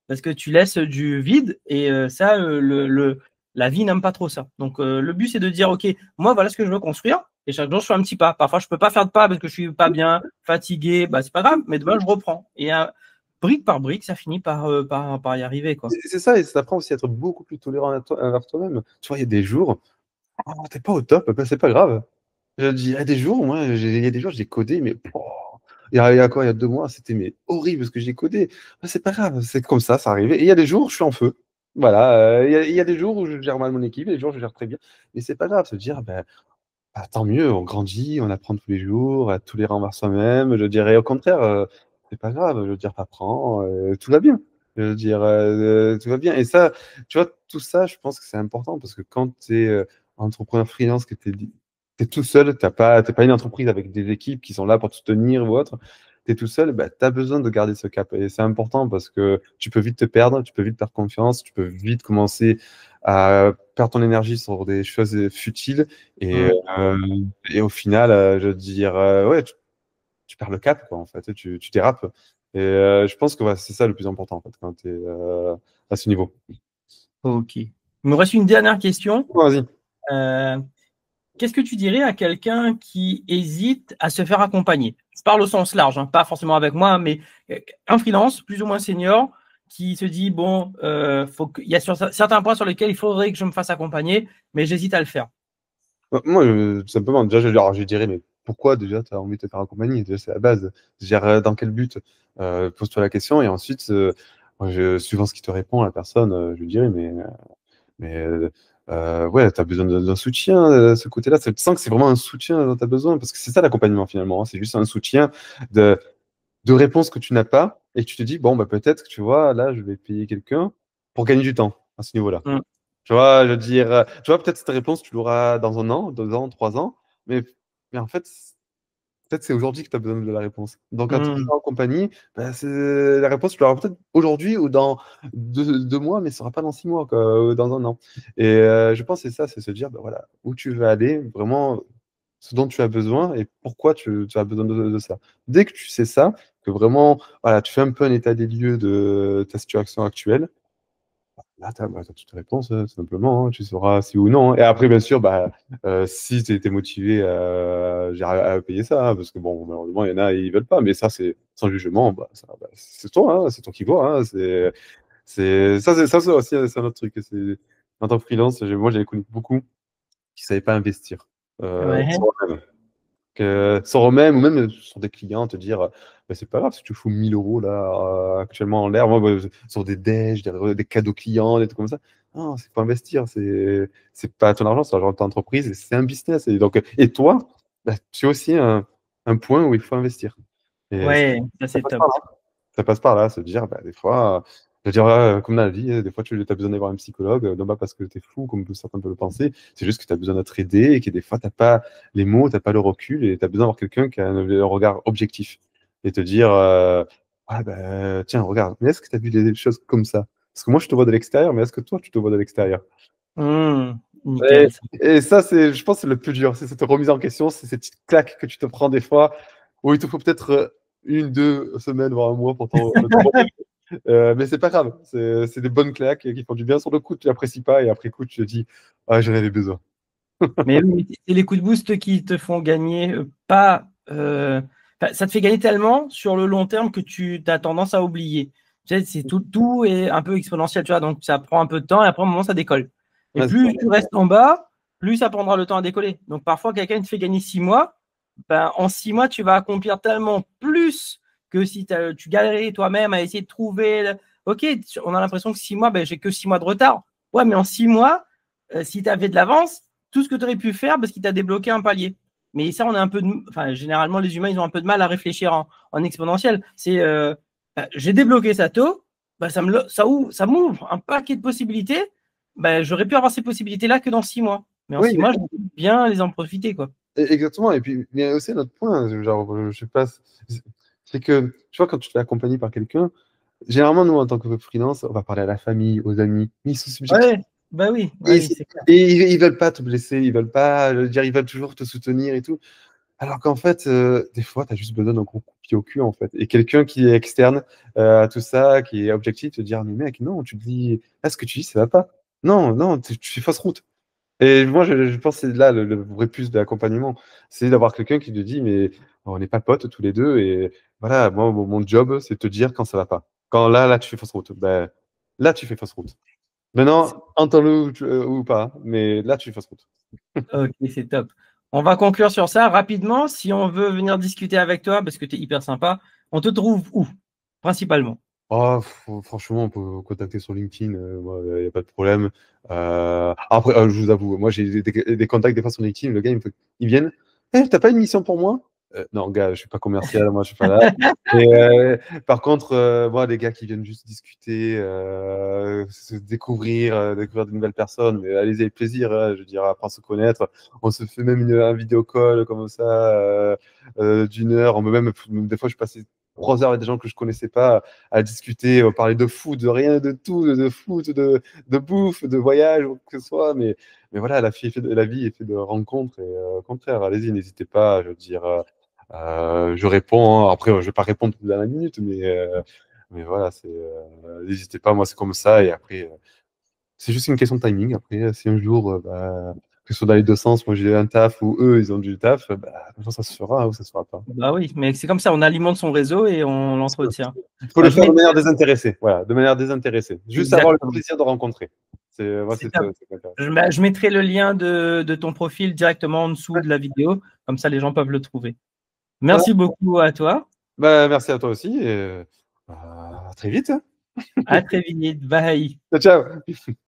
Speaker 1: Parce que tu laisses du vide et ça, la vie n'aime pas trop ça. Donc, le but, c'est de dire, OK, moi, voilà ce que je veux construire. Et chaque jour, je fais un petit pas. Parfois, je ne peux pas faire de pas parce que je suis pas bien, fatigué. Bah, c'est pas grave, mais demain, je reprends. Et brique par brique, ça finit par y arriver, quoi.
Speaker 2: c'est ça, et ça t'apprend aussi à être beaucoup plus tolérant envers toi-même. Tu vois, il y a des jours, oh, t'es pas au top, ben, c'est pas grave. Je dis, il y a des jours, moi, il y a des jours, j'ai codé, mais il y a quoi, il y a 2 mois, c'était mais horrible ce que j'ai codé. Ben, c'est pas grave, c'est comme ça arrive. Et il y a des jours où je suis en feu. Voilà, il y a des jours où je gère mal mon équipe, et des jours où je gère très bien. Mais c'est pas grave, se dire, ben, bah, tant mieux, on grandit, on apprend tous les jours, à tous les envers soi-même. Je dirais au contraire, c'est pas grave, je veux dire, t'apprends, tout va bien. Je veux dire, tout va bien. Et ça, tu vois, tout ça, je pense que c'est important parce que quand tu es entrepreneur freelance, que tu es, tout seul, t'es pas une entreprise avec des équipes qui sont là pour te soutenir ou autre, tu es tout seul, bah, tu as besoin de garder ce cap. Et c'est important parce que tu peux vite te perdre, tu peux vite perdre confiance, tu peux vite commencer à perdre ton énergie sur des choses futiles. Et,
Speaker 1: Mm.
Speaker 2: euh, et au final, je veux dire, ouais, tu perds le cap, quoi, en fait, tu dérapes. Et je pense que ouais, c'est ça le plus important, en fait, quand tu es à ce niveau.
Speaker 1: OK. Il me reste une dernière question.
Speaker 2: Oh, vas-y.
Speaker 1: Euh, Qu'est-ce que tu dirais à quelqu'un qui hésite à se faire accompagner? Je parle au sens large, hein, pas forcément avec moi, mais un freelance plus ou moins senior qui se dit, bon, il y a certains points sur lesquels il faudrait que je me fasse accompagner, mais j'hésite à le faire.
Speaker 2: Moi, tout simplement, déjà, alors, je dirais, mais pourquoi déjà tu as envie de te faire accompagner? Déjà, c'est la base. Dire dans quel but? Pose-toi la question et ensuite, moi, suivant ce qui te répond, la personne, je lui dirais, mais ouais, tu as besoin d'un soutien, ce côté-là. Tu sens que c'est vraiment un soutien dont tu as besoin, parce que c'est ça l'accompagnement finalement, hein. C'est juste un soutien de réponses que tu n'as pas, et tu te dis, bon, bah, peut-être que tu vois, là, je vais payer quelqu'un pour gagner du temps à ce niveau-là.
Speaker 1: Mm.
Speaker 2: Tu vois, je veux dire, tu vois, peut-être cette réponse, tu l'auras dans 1 an, 2 ans, 3 ans, mais en fait, peut-être c'est aujourd'hui que tu as besoin de la réponse. Donc, quand tu es
Speaker 1: Mm.
Speaker 2: en compagnie, bah, la réponse, tu l'auras peut-être aujourd'hui ou dans 2 mois, mais ce ne sera pas dans 6 mois, quoi, ou dans 1 an. Et je pense que c'est ça, c'est se dire, bah, voilà, où tu veux aller, vraiment ce dont tu as besoin et pourquoi tu as besoin de ça. Dès que tu sais ça, que vraiment, voilà, tu fais un peu un état des lieux de ta situation actuelle, là, tu as, toutes les réponses, tout simplement, hein. Tu sauras si ou non, hein. Et après, bien sûr, bah, si tu étais motivé à payer ça, hein, parce que bon, malheureusement, il y en a, ils veulent pas, mais ça, c'est sans jugement, bah, c'est toi, hein, c'est toi qui vois, hein, ça, c'est aussi c'est un autre truc. En tant que freelance, moi, j'avais connu beaucoup qui ne savaient pas investir
Speaker 1: Ouais.
Speaker 2: sur eux-mêmes. Sans même, ou même sur des clients, te dire, bah, c'est pas grave si tu fous 1 000 € là, actuellement en l'air, moi, sur des déj, des cadeaux clients, des trucs comme ça. Non, c'est pas investir, c'est pas ton argent, c'est l'argent de ton entreprise, et c'est un business. Et, donc, et toi, bah, tu as aussi un point où il faut investir. Et
Speaker 1: Ouais, ça
Speaker 2: ça
Speaker 1: c'est
Speaker 2: passe
Speaker 1: top.
Speaker 2: par là. Ça passe par là, se dire, bah, des fois, je veux dire, comme dans la vie, des fois, tu as besoin d'avoir un psychologue, non pas parce que tu es fou, comme certains peuvent le penser, c'est juste que tu as besoin d'être aidé et que des fois, tu n'as pas les mots, tu n'as pas le recul et tu as besoin d'avoir quelqu'un qui a un regard objectif et te dire, ah, bah, tiens, regarde, mais est-ce que tu as vu des choses comme ça? Parce que moi, je te vois de l'extérieur, mais est-ce que toi, tu te vois de l'extérieur?
Speaker 1: Nickel. Ça.
Speaker 2: Et ça, je pense, c'est le plus dur, c'est cette remise en question, c'est cette petite claque que tu te prends des fois, où il te faut peut-être 1, 2 semaines, voire un mois pour t'en remettre. Mais c'est pas grave, c'est des bonnes claques qui font du bien. Sur le coup, tu l'apprécies pas, et après coup, tu te dis, ah, j'en avais besoin.
Speaker 1: Mais oui, c'est les coups de boost qui te font gagner, pas. Enfin, ça te fait gagner tellement sur le long terme que tu as tendance à oublier. Tu sais, tout est un peu exponentiel, tu vois, donc ça prend un peu de temps et après, à un moment, ça décolle. Et
Speaker 2: Ouais, c'est
Speaker 1: plus
Speaker 2: ça.
Speaker 1: tu restes en bas, plus ça prendra le temps à décoller. Donc parfois, quelqu'un te fait gagner 6 mois. Ben, en 6 mois, tu vas accomplir tellement plus que si tu galérais toi-même à essayer de trouver. Ok, on a l'impression que 6 mois, ben, j'ai que 6 mois de retard. Ouais, mais en 6 mois, si tu avais de l'avance, tout ce que tu aurais pu faire parce qu'il t'a débloqué un palier. Mais ça, on a un peu de. Enfin, généralement, les humains, ils ont un peu de mal à réfléchir en exponentiel. C'est j'ai débloqué ça tôt, bah, ça m'ouvre un paquet de possibilités. Bah, j'aurais pu avoir ces possibilités-là que dans 6 mois. Mais en
Speaker 2: Oui,
Speaker 1: 6 mois, je vais bien les en profiter, quoi.
Speaker 2: exactement. Et puis, il y a aussi un autre point, genre, je sais pas, c'est que, tu vois, quand tu te fais accompagner par quelqu'un, généralement, nous, en tant que freelance, on va parler à la famille, aux amis, mais ils sont subjectifs.
Speaker 1: Ouais, bah oui,
Speaker 2: Et,
Speaker 1: oui, c'est clair.
Speaker 2: ils veulent pas te blesser, ils veulent pas, je veux dire, ils veulent toujours te soutenir et tout. Alors qu'en fait, des fois, tu as juste besoin d'un gros coup de pied au cul, en fait. Et quelqu'un qui est externe à tout ça, qui est objectif, te dire, mais mec, non, tu te dis, ah, ce que tu dis, ça va pas. Non, non, tu fais fausse route. Et moi, je pense que c'est là le vrai plus de l'accompagnement. C'est d'avoir quelqu'un qui te dit, mais on n'est pas potes tous les deux. Et voilà, moi, mon job, c'est de te dire quand ça va pas. Quand là, tu fais fausse route. Ben, là, tu fais fausse route. Maintenant, entends-le ou pas, mais là, tu fais fausse route.
Speaker 1: Ok, c'est top. On va conclure sur ça rapidement. Si on veut venir discuter avec toi, parce que tu es hyper sympa, on te trouve où, principalement?
Speaker 2: Oh, franchement, on peut contacter sur LinkedIn, il n'y a pas de problème. Après, je vous avoue, moi j'ai des contacts des fois sur LinkedIn, le gars ils viennent. T'as pas une mission pour moi? Non, gars, je suis pas commercial, moi je suis pas là. Et, par contre, moi, les gars qui viennent juste discuter, se découvrir, découvrir de nouvelles personnes, mais allez-y avec plaisir, hein, je veux dire, apprendre à se connaître. On se fait même un vidéo call comme ça, d'1 heure. On peut même, des fois, je passais 3 heures avec des gens que je connaissais pas à discuter, parler de foot, de rien, de tout, de foot, de bouffe, de voyage, ou que ce soit. Mais voilà, la vie est faite de rencontres. Et au contraire, allez-y, n'hésitez pas. Je veux dire, je réponds, hein. Après, je vais pas répondre toute la minute, mais voilà, n'hésitez pas. Moi, c'est comme ça. Et après, c'est juste une question de timing. Après, si un jour, que ce soit dans les deux sens, moi j'ai un taf ou eux, ils ont du taf, bah, de toute façon, ça se fera ou ça se fera pas.
Speaker 1: Bah oui, mais c'est comme ça, on alimente son réseau et on l'entretient.
Speaker 2: Il faut
Speaker 1: Bah,
Speaker 2: le
Speaker 1: je
Speaker 2: faire
Speaker 1: mets...
Speaker 2: de manière désintéressée. Voilà, de manière désintéressée. Juste avoir le
Speaker 1: Exactement.
Speaker 2: plaisir de rencontrer. Moi,
Speaker 1: C'est
Speaker 2: c'est
Speaker 1: top.
Speaker 2: ça qui m'intéresse.
Speaker 1: Je mettrai le lien de ton profil directement en dessous de la vidéo. Comme ça, les gens peuvent le trouver. Merci beaucoup à toi.
Speaker 2: Bah, merci à toi aussi et à très vite.
Speaker 1: À très vite. Bye.
Speaker 2: Ciao, ciao.